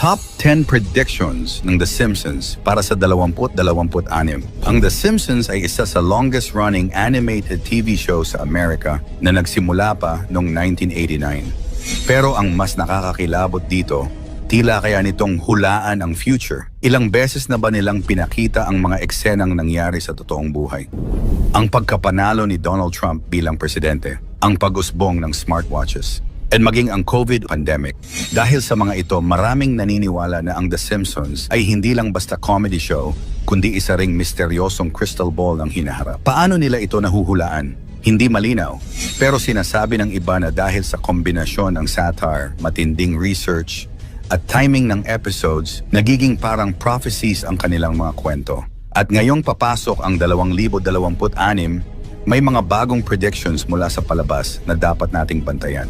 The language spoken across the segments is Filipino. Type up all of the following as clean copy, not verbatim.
Top 10 predictions ng The Simpsons para sa 2026. Ang The Simpsons ay isa sa longest-running animated TV show sa Amerika na nagsimula pa noong 1989. Pero ang mas nakakakilabot dito, tila kaya nitong hulaan ang future. Ilang beses na ba nilang pinakita ang mga eksenang nangyari sa totoong buhay? Ang pagkapanalo ni Donald Trump bilang presidente, ang pag-usbong ng smartwatches, at maging ang COVID pandemic. Dahil sa mga ito, maraming naniniwala na ang The Simpsons ay hindi lang basta comedy show, kundi isa ring misteryosong crystal ball ang hinaharap. Paano nila ito nahuhulaan? Hindi malinaw. Pero sinasabi ng iba na dahil sa kombinasyon ng satire, matinding research, at timing ng episodes, nagiging parang prophecies ang kanilang mga kwento. At ngayong papasok ang 2026, may mga bagong predictions mula sa palabas na dapat nating bantayan.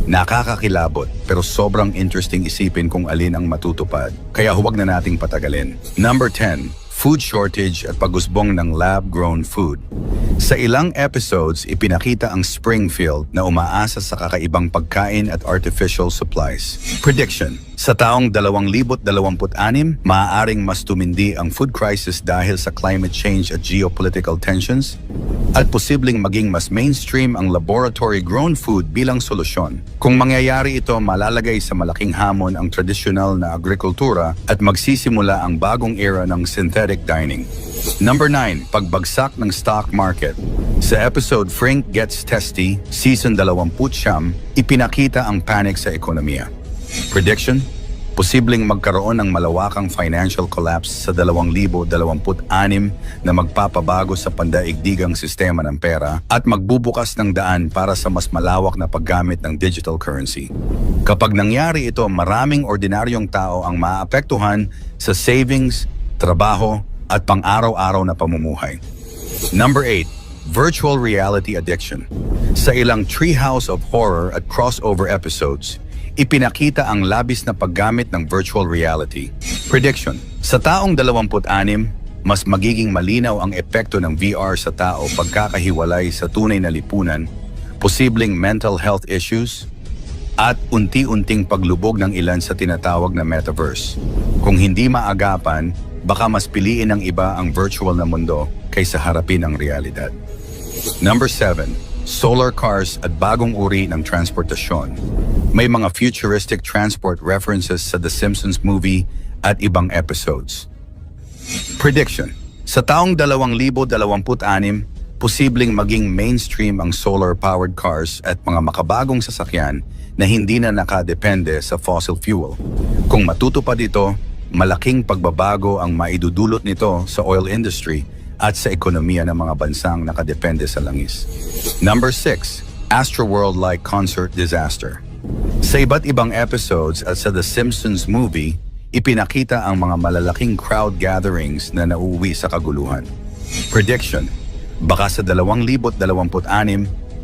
Nakakakilabot pero sobrang interesting isipin kung alin ang matutupad, kaya huwag na nating patagalin. Number 10. Food shortage at pag-usbong ng lab-grown food. Sa ilang episodes, ipinakita ang Springfield na umaasa sa kakaibang pagkain at artificial supplies. Prediction. Sa taong 2026, maaaring mas tumindi ang food crisis dahil sa climate change at geopolitical tensions, at posibleng maging mas mainstream ang laboratory-grown food bilang solusyon. Kung mangyayari ito, malalagay sa malaking hamon ang tradisyonal na agrikultura at magsisimula ang bagong era ng synthetic dining. Number 9. Pagbagsak ng stock market. Sa episode Frank Gets Testy, Season 20, ipinakita ang panic sa ekonomiya. Prediction? Posibleng magkaroon ng malawakang financial collapse sa 2026 na magpapabago sa pandaigdigang sistema ng pera at magbubukas ng daan para sa mas malawak na paggamit ng digital currency. Kapag nangyari ito, maraming ordinaryong tao ang maapektuhan sa savings, trabaho, at pang-araw-araw na pamumuhay. Number 8. Virtual reality addiction. Sa ilang Treehouse of Horror at crossover episodes, ipinakita ang labis na paggamit ng virtual reality. Prediction. Sa taong 26, mas magiging malinaw ang epekto ng VR sa tao pagkakahiwalay sa tunay na lipunan, posibleng mental health issues, at unti-unting paglubog ng ilan sa tinatawag na metaverse. Kung hindi maagapan, baka mas piliin ng iba ang virtual na mundo kaysa harapin ang realidad. Number 7. Solar cars at bagong uri ng transportasyon. May mga futuristic transport references sa The Simpsons movie at ibang episodes. Prediction. Sa taong 2026, posibleng maging mainstream ang solar-powered cars at mga makabagong sasakyan na hindi na nakadepende sa fossil fuel. Kung matutupad ito, malaking pagbabago ang maidudulot nito sa oil industry at sa ekonomiya ng mga bansang nakadepende sa langis. Number 6. Astroworld-like concert disaster. Sa iba't ibang episodes at sa The Simpsons movie, ipinakita ang mga malalaking crowd gatherings na nauuwi sa kaguluhan. Prediction. Baka sa 2026,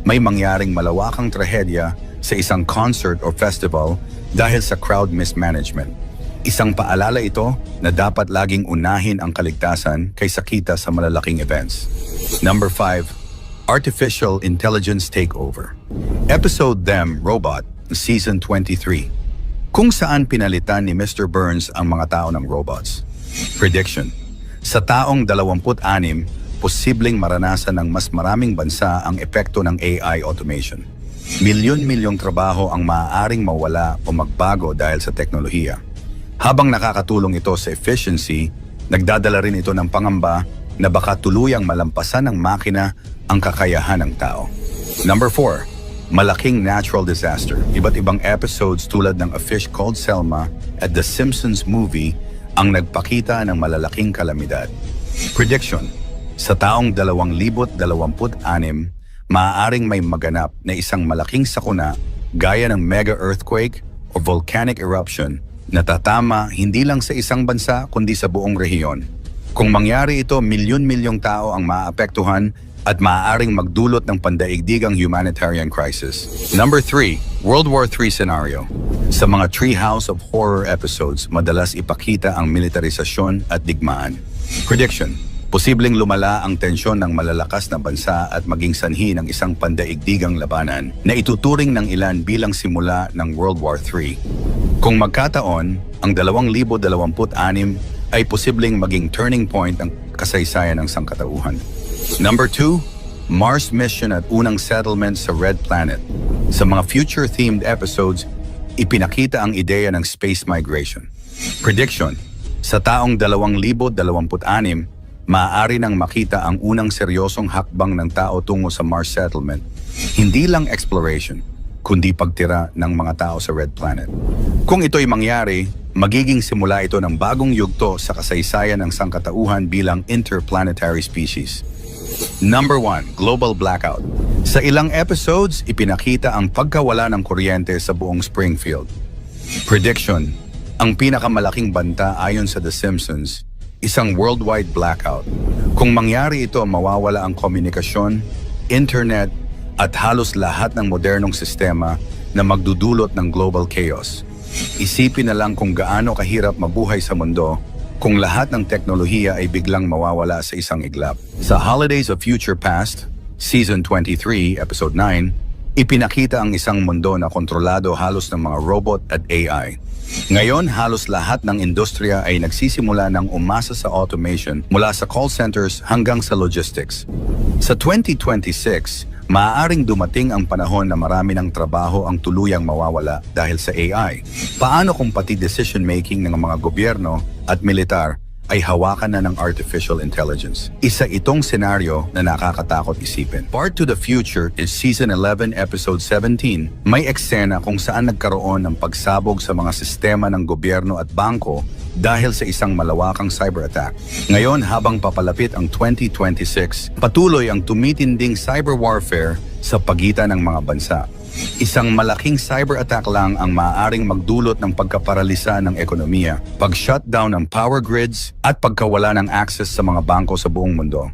may mangyaring malawakang trahedya sa isang concert or festival dahil sa crowd mismanagement. Isang paalala ito na dapat laging unahin ang kaligtasan kaysa kita sa malalaking events. Number 5. Artificial Intelligence Takeover. Episode Them Robot, Season 23. Kung saan pinalitan ni Mr. Burns ang mga tao ng robots. Prediction. Sa taong 26, posibleng maranasan ng mas maraming bansa ang epekto ng AI automation. Milyon-milyong trabaho ang maaaring mawala o magbago dahil sa teknolohiya. Habang nakakatulong ito sa efficiency, nagdadala rin ito ng pangamba na baka tuluyang malampasan ng makina ang kakayahan ng tao. Number 4. Malaking natural disaster. Iba't ibang episodes tulad ng A Fish Called Selma at The Simpsons movie ang nagpakita ng malalaking kalamidad. Prediction. Sa taong 2026, maaaring may maganap na isang malaking sakuna gaya ng mega earthquake o volcanic eruption na tatama hindi lang sa isang bansa kundi sa buong rehiyon. Kung mangyari ito, milyon-milyong tao ang maapektuhan at maaaring magdulot ng pandaigdigang humanitarian crisis. Number 3. World War III scenario. Sa mga Treehouse of Horror episodes, madalas ipakita ang militarisasyon at digmaan. Prediction. Posibleng lumala ang tensyon ng malalakas na bansa at maging sanhi ng isang pandaigdigang labanan na ituturing ng ilan bilang simula ng World War III. Kung magkataon, ang 2026 ay posibleng maging turning point ng kasaysayan ng sangkatauhan. Number 2, Mars mission at unang settlement sa Red Planet. Sa mga future-themed episodes, ipinakita ang ideya ng space migration. Prediction: sa taong 2026, maaari nang makita ang unang seryosong hakbang ng tao tungo sa Mars settlement. Hindi lang exploration, kundi pagtira ng mga tao sa Red Planet. Kung ito'y mangyari, magiging simula ito ng bagong yugto sa kasaysayan ng sangkatauhan bilang interplanetary species. Number 1, Global Blackout. Sa ilang episodes, ipinakita ang pagkawala ng kuryente sa buong Springfield. Prediction: ang pinakamalaking banta ayon sa The Simpsons, isang worldwide blackout. Kung mangyari ito, mawawala ang komunikasyon, internet, at halos lahat ng modernong sistema na magdudulot ng global chaos. Isipin na lang kung gaano kahirap mabuhay sa mundo kung lahat ng teknolohiya ay biglang mawawala sa isang iglap. Sa Holidays of Future Past, Season 23, Episode 9, ipinakita ang isang mundo na kontrolado halos ng mga robot at AI. Ngayon, halos lahat ng industriya ay nagsisimula ng umasa sa automation mula sa call centers hanggang sa logistics. Sa 2026, maaaring dumating ang panahon na marami ng trabaho ang tuluyang mawawala dahil sa AI. Paano kung pati decision-making ng mga gobyerno at militar ay hawakan na ng artificial intelligence? Isa itong senaryo na nakakatakot isipin. Part to the Future is Season 11, Episode 17. May eksena kung saan nagkaroon ng pagsabog sa mga sistema ng gobyerno at bangko dahil sa isang malawakang cyber attack. Ngayon, habang papalapit ang 2026, patuloy ang tumitinding cyber warfare sa pagitan ng mga bansa. Isang malaking cyber attack lang ang maaaring magdulot ng pagkaparalisa ng ekonomiya, pag-shutdown ng power grids, at pagkawala ng access sa mga bangko sa buong mundo.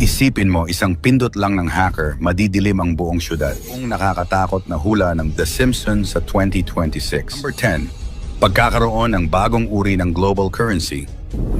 Isipin mo, isang pindot lang ng hacker, madidilim ang buong syudad. Kung nakakatakot na hula ng The Simpsons sa 2026. Number 10, pagkakaroon ng bagong uri ng global currency.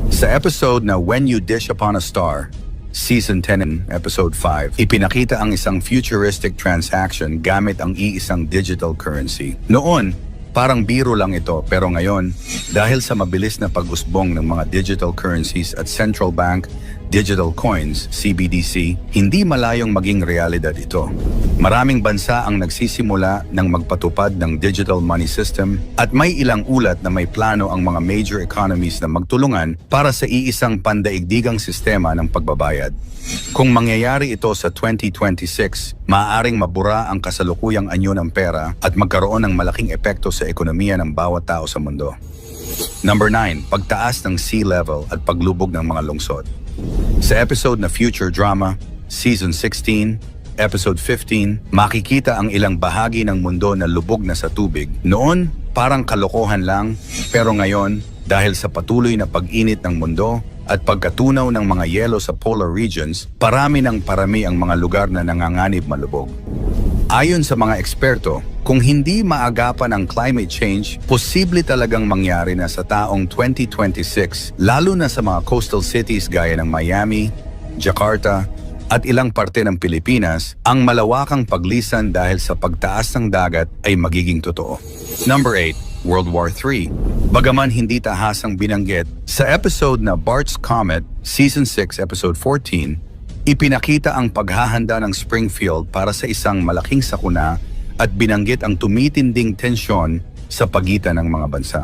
Sa episode na When You Dish Upon a Star, Season 10, Episode 5, ipinakita ang isang futuristic transaction gamit ang iisang digital currency. Noon, parang biro lang ito, pero ngayon, dahil sa mabilis na pag-usbong ng mga digital currencies at central bank digital coins, CBDC, hindi malayong maging realidad ito. Maraming bansa ang nagsisimula ng magpatupad ng digital money system at may ilang ulat na may plano ang mga major economies na magtulungan para sa iisang pandaigdigang sistema ng pagbabayad. Kung mangyayari ito sa 2026, maaaring mabura ang kasalukuyang anyo ng pera at magkaroon ng malaking epekto sa ekonomiya ng bawat tao sa mundo. Number 9, pagtaas ng sea level at paglubog ng mga lungsod. Sa episode na Future Drama, Season 16, Episode 15, makikita ang ilang bahagi ng mundo na lubog na sa tubig. Noon, parang kalokohan lang, pero ngayon, dahil sa patuloy na pag-init ng mundo at pagkatunaw ng mga yelo sa polar regions, parami ng parami ang mga lugar na nanganganib malubog. Ayon sa mga eksperto, kung hindi maagapan ang climate change, posible talagang mangyari na sa taong 2026, lalo na sa mga coastal cities gaya ng Miami, Jakarta, at ilang parte ng Pilipinas, ang malawakang paglisan dahil sa pagtaas ng dagat ay magiging totoo. Number 8, World War III. Bagaman hindi tahasang binanggit, sa episode na Bart's Comet, Season 6, Episode 14, ipinakita ang paghahanda ng Springfield para sa isang malaking sakuna at binanggit ang tumitinding tensyon sa pagitan ng mga bansa.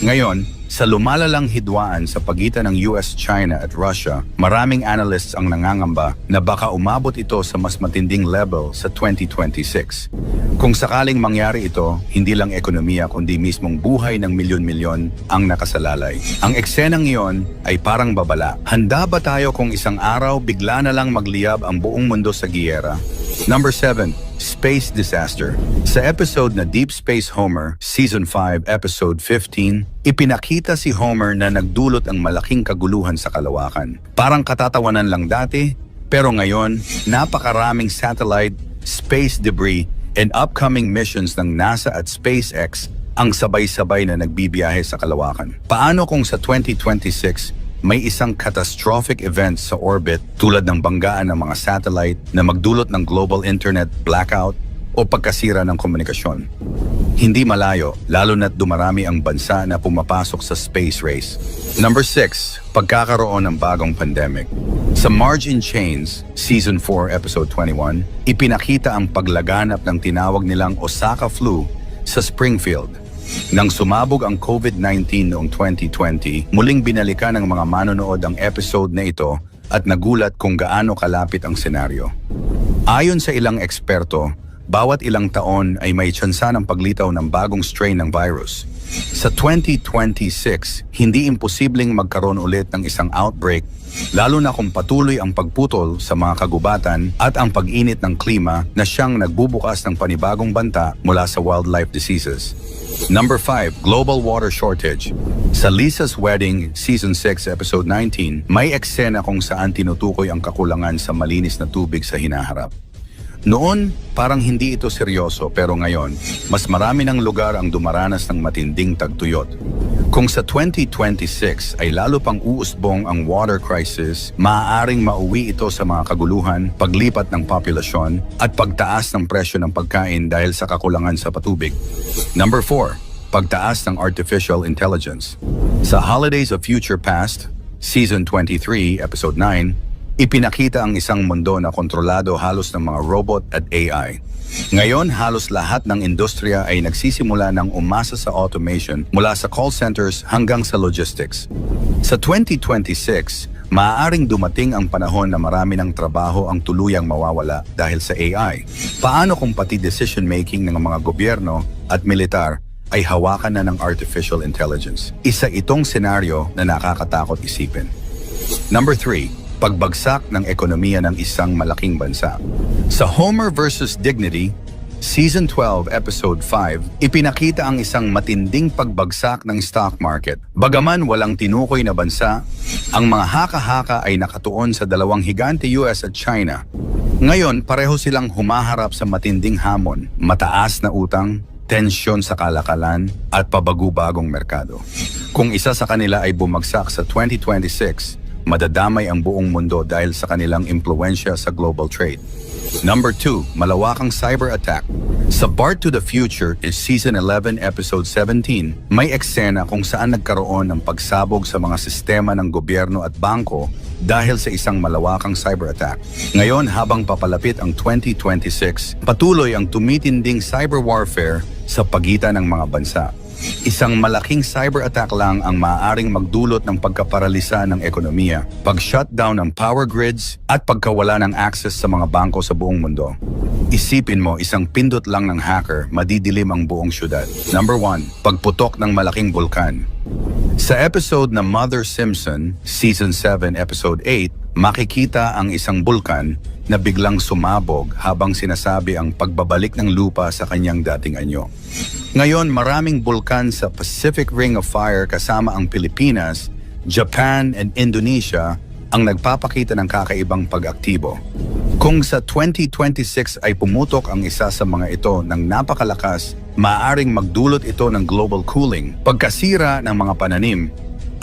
Ngayon, sa lumalalang hidwaan sa pagitan ng US, China at Russia, maraming analysts ang nangangamba na baka umabot ito sa mas matinding level sa 2026. Kung sakaling mangyari ito, hindi lang ekonomiya kundi mismong buhay ng milyon-milyon ang nakasalalay. Ang eksenang iyon ay parang babala. Handa ba tayo kung isang araw bigla na lang magliyab ang buong mundo sa giyera? Number 7, Space Disaster. Sa episode na Deep Space Homer, Season 5, Episode 15, ipinakita si Homer na nagdulot ang malaking kaguluhan sa kalawakan. Parang katatawanan lang dati, pero ngayon, napakaraming satellite, space debris, and upcoming missions ng NASA at SpaceX ang sabay-sabay na nagbibiyahe sa kalawakan. Paano kung sa 2026, may isang catastrophic event sa orbit tulad ng banggaan ng mga satellite na magdulot ng global internet blackout o pagkasira ng komunikasyon. Hindi malayo, lalo na't dumarami ang bansa na pumapasok sa space race. Number 6, pagkakaroon ng bagong pandemic. Sa Marge in Chains, Season 4, Episode 21, ipinakita ang paglaganap ng tinawag nilang Osaka flu sa Springfield. Nang sumabog ang COVID-19 noong 2020, muling binalikan ng mga manonood ang episode na ito at nagulat kung gaano kalapit ang senaryo. Ayon sa ilang eksperto, bawat ilang taon ay may tsansa ng paglitaw ng bagong strain ng virus. Sa 2026, hindi imposibleng magkaroon ulit ng isang outbreak, lalo na kung patuloy ang pagputol sa mga kagubatan at ang pag-init ng klima na siyang nagbubukas ng panibagong banta mula sa wildlife diseases. Number 5, global water shortage. Sa Lisa's Wedding, Season 6, Episode 19, may eksena kung saan tinutukoy ang kakulangan sa malinis na tubig sa hinaharap. Noon, parang hindi ito seryoso pero ngayon, mas marami ng lugar ang dumaranas ng matinding tagtuyot. Kung sa 2026 ay lalo pang uusbong ang water crisis, maaaring mauwi ito sa mga kaguluhan, paglipat ng populasyon, at pagtaas ng presyo ng pagkain dahil sa kakulangan sa patubig. Number 4, pagtaas ng artificial intelligence. Sa Holidays of Future Past, Season 23, Episode 9, ipinakita ang isang mundo na kontrolado halos ng mga robot at AI. Ngayon, halos lahat ng industriya ay nagsisimula ng umasa sa automation mula sa call centers hanggang sa logistics. Sa 2026, maaaring dumating ang panahon na marami ng trabaho ang tuluyang mawawala dahil sa AI. Paano kung pati decision-making ng mga gobyerno at militar ay hawakan na ng artificial intelligence? Isa itong senaryo na nakakatakot isipin. Number 3, pagbagsak ng ekonomiya ng isang malaking bansa. Sa Homer vs. Dignity, Season 12, Episode 5, ipinakita ang isang matinding pagbagsak ng stock market. Bagaman walang tinukoy na bansa, ang mga haka-haka ay nakatuon sa dalawang higante US at China. Ngayon, pareho silang humaharap sa matinding hamon, mataas na utang, tensyon sa kalakalan, at pabago-bagong merkado. Kung isa sa kanila ay bumagsak sa 2026, madadamay ang buong mundo dahil sa kanilang impluensya sa global trade. Number 2, malawakang cyber attack. Sa Bart to the Future is Season 11, Episode 17, may eksena kung saan nagkaroon ng pagsabog sa mga sistema ng gobyerno at bangko dahil sa isang malawakang cyber attack. Ngayon, habang papalapit ang 2026, patuloy ang tumitinding cyber warfare sa pagitan ng mga bansa. Isang malaking cyber attack lang ang maaaring magdulot ng pagkaparalisa ng ekonomiya, pag-shutdown ng power grids, at pagkawala ng access sa mga bangko sa buong mundo. Isipin mo, isang pindot lang ng hacker, madidilim ang buong syudad. Number 1, pagputok ng malaking bulkan. Sa episode na Mother Simpson, Season 7, Episode 8, makikita ang isang bulkan na biglang sumabog habang sinasabi ang pagbabalik ng lupa sa kanyang dating anyo. Ngayon, maraming bulkan sa Pacific Ring of Fire kasama ang Pilipinas, Japan, and Indonesia ang nagpapakita ng kakaibang pag-aktibo. Kung sa 2026 ay pumutok ang isa sa mga ito ng napakalakas, maaaring magdulot ito ng global cooling, pagkasira ng mga pananim,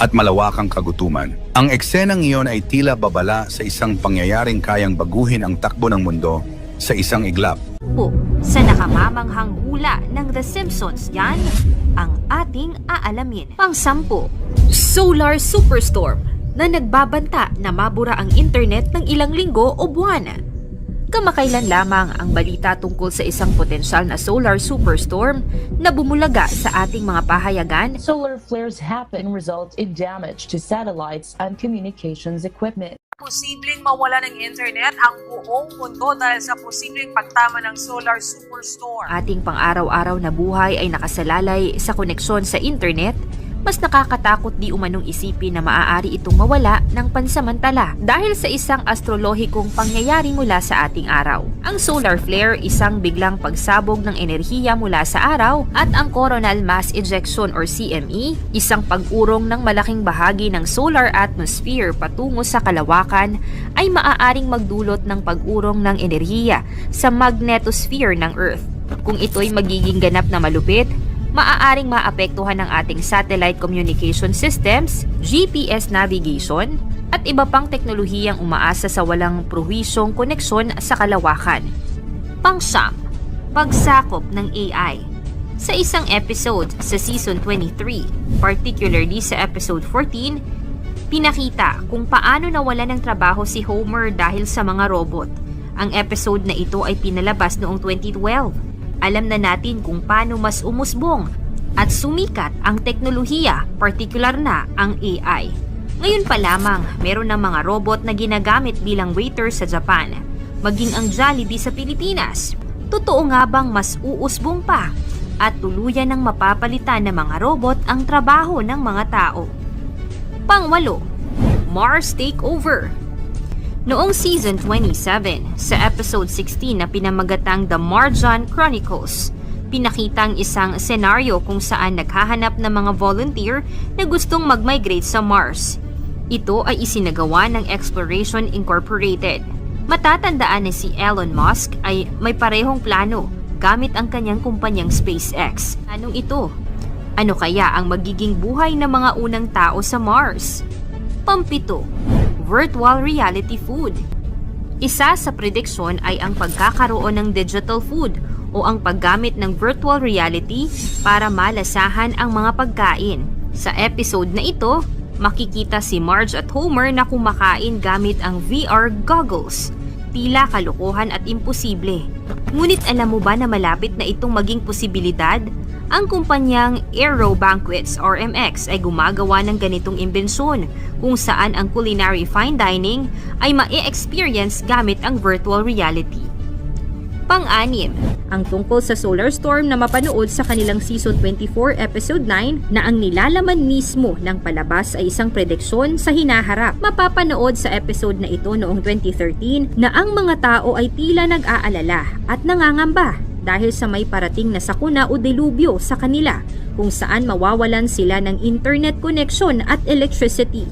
at malawakang kagutuman. Ang eksenang iyon ay tila babala sa isang pangyayaring kayang baguhin ang takbo ng mundo sa isang iglap. Sa nakamamanghang hula ng The Simpsons, yan ang ating aalamin. Pang-10, Solar Superstorm na nagbabanta na mabura ang internet ng ilang linggo o buwan. Kamakailan lamang ang balita tungkol sa isang potensyal na solar superstorm na bumulaga sa ating mga pahayagan. Solar flares happen result in damage to satellites and communications equipment. Posibleng mawala ng internet ang buong mundo dahil sa posibleng pagtama ng solar superstorm. Ating pang-araw-araw na buhay ay nakasalalay sa koneksyon sa internet. Mas nakakatakot di umanong isipin na maaari itong mawala ng pansamantala dahil sa isang astrolohikong pangyayari mula sa ating araw. Ang solar flare, isang biglang pagsabog ng enerhiya mula sa araw, at ang coronal mass ejection or CME, isang pag-urong ng malaking bahagi ng solar atmosphere patungo sa kalawakan, ay maaaring magdulot ng pag-urong ng enerhiya sa magnetosphere ng Earth. Kung ito'y magiging ganap na malupit, maaaring maapektuhan ng ating satellite communication systems, GPS navigation, at iba pang teknolohiyang umaasa sa walang prohisyong koneksyon sa kalawakan. Pang-siyam, pagsakop ng AI. Sa isang episode sa Season 23, particularly sa Episode 14, pinakita kung paano nawalan ng trabaho si Homer dahil sa mga robot. Ang episode na ito ay pinalabas noong 2012. Alam na natin kung paano mas umusbong at sumikat ang teknolohiya, partikular na ang AI. Ngayon pa lamang, meron ng mga robot na ginagamit bilang waiter sa Japan, maging ang Jollibee sa Pilipinas. Totoo nga bang mas uusbong pa at tuluyan ng mapapalitan ng mga robot ang trabaho ng mga tao? Pang-walo, Mars Takeover. Noong Season 27, sa Episode 16 na pinamagatang The Marjan Chronicles, pinakitang isang senaryo kung saan naghahanap ng mga volunteer na gustong mag-migrate sa Mars. Ito ay isinagawa ng Exploration Incorporated. Matatandaan na si Elon Musk ay may parehong plano gamit ang kanyang kumpanyang SpaceX. Anong ito? Ano kaya ang magiging buhay ng mga unang tao sa Mars? Pampito, virtual reality food. Isa sa prediksyon ay ang pagkakaroon ng digital food o ang paggamit ng virtual reality para malasahan ang mga pagkain. Sa episode na ito, makikita si Marge at Homer na kumakain gamit ang VR goggles. Tila kalokohan at imposible. Ngunit alam mo ba na malapit na itong maging posibilidad? Ang kumpanyang Aero Banquets or MX ay gumagawa ng ganitong imbensyon kung saan ang culinary fine dining ay ma-experience gamit ang virtual reality. Pang-anim, ang tungkol sa solar storm na mapanood sa kanilang Season 24 Episode 9 na ang nilalaman mismo ng palabas ay isang prediksyon sa hinaharap. Mapapanood sa episode na ito noong 2013 na ang mga tao ay tila nag-aalala at nangangamba dahil sa may parating na sakuna o delubyo sa kanila kung saan mawawalan sila ng internet connection at electricity.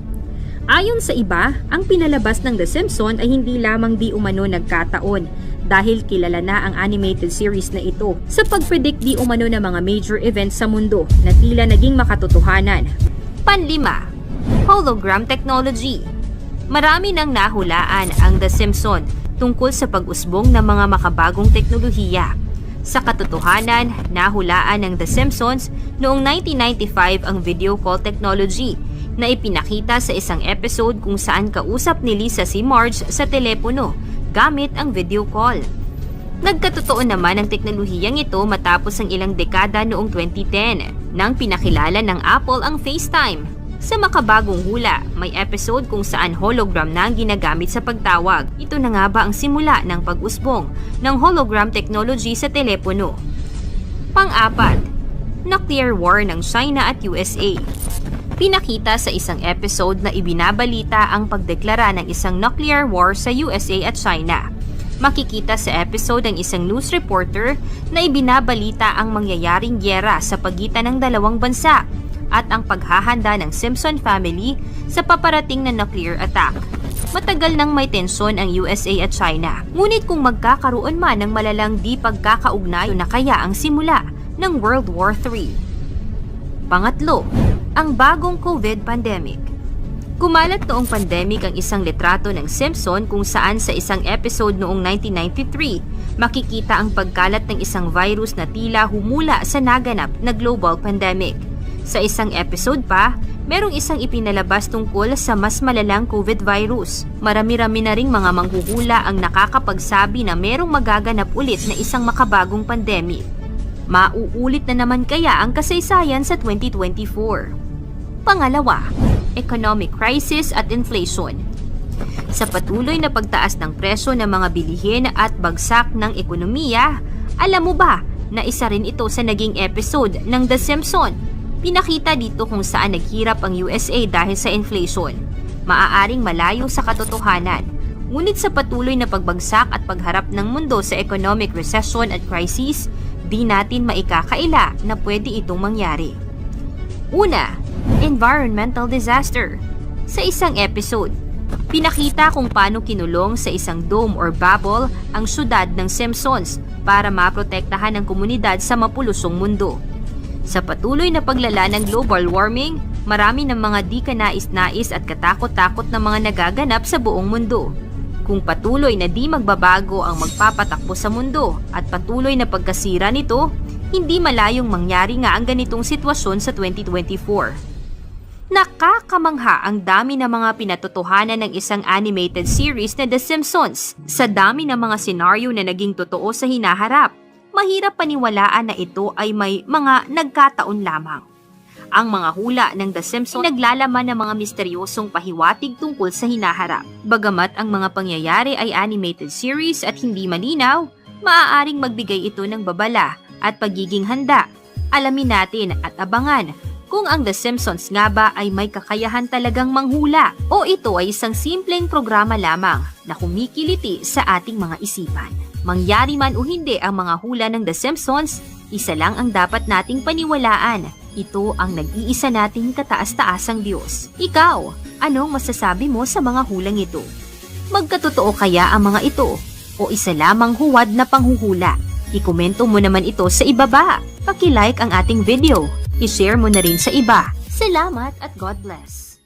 Ayon sa iba, ang pinalabas ng The Simpsons ay hindi lamang di umano nagkataon dahil kilala na ang animated series na ito sa pagpredict di umano ng mga major events sa mundo na tila naging makatotohanan. Panlima, hologram technology. Marami nang nahulaan ang The Simpsons tungkol sa pag-usbong ng mga makabagong teknolohiya. Sa katotohanan, nahulaan ng The Simpsons noong 1995 ang video call technology na ipinakita sa isang episode kung saan kausap ni Lisa si Marge sa telepono gamit ang video call. Nagkatotoo naman ang teknolohiyang ito matapos ang ilang dekada noong 2010 nang pinakilala ng Apple ang FaceTime. Sa makabagong hula, may episode kung saan hologram na ang ginagamit sa pagtawag. Ito na nga ba ang simula ng pag-usbong ng hologram technology sa telepono? Pang-apat, nuclear war ng China at USA. Pinakita sa isang episode na ibinabalita ang pagdeklara ng isang nuclear war sa USA at China. Makikita sa episode ang isang news reporter na ibinabalita ang mangyayaring gyera sa pagitan ng dalawang bansa at ang paghahanda ng Simpson family sa paparating na nuclear attack. Matagal nang may tensyon ang USA at China. Ngunit kung magkakaroon man ng malalang di pagkakaugnay na kaya ang simula ng World War III. Pangatlo, ang bagong COVID pandemic. Kumalat noong pandemic ang isang litrato ng Simpson kung saan sa isang episode noong 1993, makikita ang pagkalat ng isang virus na tila humula sa naganap na global pandemic. Sa isang episode pa, merong isang ipinalabas tungkol sa mas malalang COVID virus. Marami-rami na ring mga manghuhula ang nakakapagsabi na merong magaganap ulit na isang makabagong pandemic. Mauulit na naman kaya ang kasaysayan sa 2024? Pangalawa, economic crisis at inflation. Sa patuloy na pagtaas ng presyo ng mga bilihin at bagsak ng ekonomiya, alam mo ba na isa rin ito sa naging episode ng The Simpsons? Pinakita dito kung saan naghirap ang USA dahil sa inflation. Maaaring malayo sa katotohanan. Ngunit sa patuloy na pagbagsak at pagharap ng mundo sa economic recession at crisis, di natin maikakaila na pwede itong mangyari. Una, environmental disaster. Sa isang episode, pinakita kung paano kinulong sa isang dome or bubble ang syudad ng Simpsons para maprotektahan ang komunidad sa mapulusong mundo. Sa patuloy na paglala ng global warming, marami ng mga di kanais-nais at katakot-takot na mga nagaganap sa buong mundo. Kung patuloy na di magbabago ang magpapatakbo sa mundo at patuloy na pagkasira nito, hindi malayong mangyari nga ang ganitong sitwasyon sa 2024. Nakakamangha ang dami ng mga pinatotohanan ng isang animated series na The Simpsons. Sa dami ng mga senaryo na naging totoo sa hinaharap, mahirap paniwalaan na ito ay may mga nagkataon lamang. Ang mga hula ng The Simpsons ay naglalaman ng mga misteryosong pahiwatig tungkol sa hinaharap. Bagamat ang mga pangyayari ay animated series at hindi malinaw, maaaring magbigay ito ng babala at pagiging handa. Alamin natin at abangan kung ang The Simpsons nga ba ay may kakayahan talagang manghula o ito ay isang simpleng programa lamang na kumikiliti sa ating mga isipan. Mangyari man o hindi ang mga hula ng The Simpsons, isa lang ang dapat nating paniwalaan. Ito ang nag-iisa nating kataas-taasang Diyos. Ikaw, anong masasabi mo sa mga hulang ito? Magkatotoo kaya ang mga ito o isa lamang huwad na panghuhula? I-komento mo naman ito sa ibaba. Paki-like ang ating video. I-share mo na rin sa iba. Salamat at God bless.